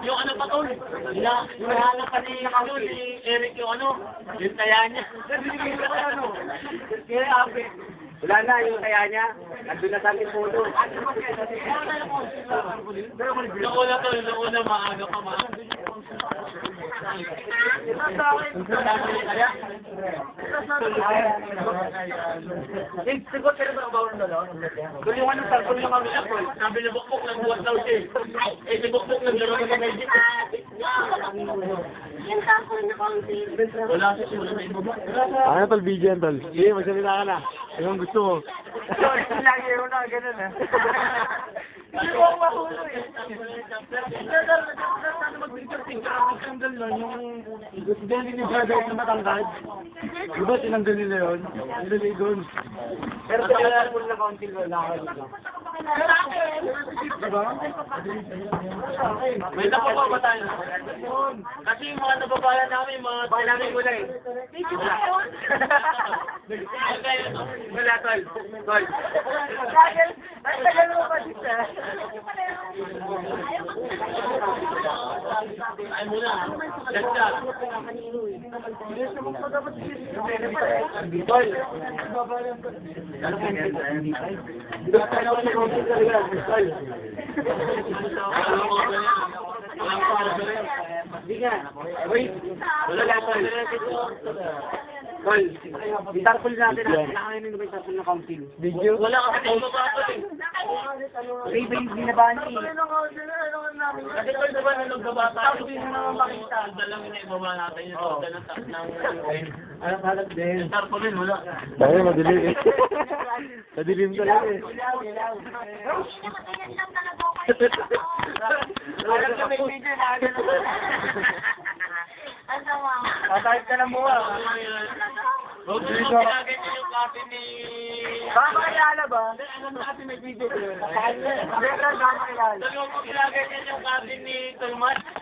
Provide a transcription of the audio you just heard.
Yung ano pa tol? Hinahanap pa ni Eric yung ano, yung taya niya. Kaya ape. Wala na yung kaya niya. Nandun na sa akin puno. Yung una tol, yung una maaga pa maaga. Sigot ka na ba ang bawang dalo? Kung yung ano, kung yung ano siya, Sabi ni Bukbuk, nagbuhat daw siya. Eh, si Bukbuk naglaro na ng Egypt. Wala siya, wala na ibaba. Ano tol, video yan tol? Sige, magsalita ka na. Anong gusto mo? lagi yun na, ganun ah. Hindi ni brother na matangkad. Di ba tinanggal nila yun? Nilagay doon. Pero sa kaya mo na kaunting lakad. Diba? May nakuha ba tayo? Kasi yung mga nababayan namin, mga... Baka namin muna eh. Wala, tol. Tol. Ang tagal mo pa dito. Ay muna. Let's go. Tol. Hindi nga. Wait. Wala lang, tol. Tol, itarpol natin na kailangan nyo ba itarpol na council? Video? Wala kasi tayo mababa eh. Ray ba yung binabaan eh? Kasi tol, diba nung nagbabata, hindi na naman makita. Dalang na ibaba natin yung total ng... Ano halat din? Yung tarpaulin, wala. Tayo, madilim eh. Madilim talaga eh. Alam ka may video na agad. Tatahit ka ng buwa. Huwag mo ginagay niyo yung copy ni... Baka makilala ba? Ano natin may video ko yun? Huwag mo kilala. Huwag mo ginagay niyo yung copy ni Tulmas.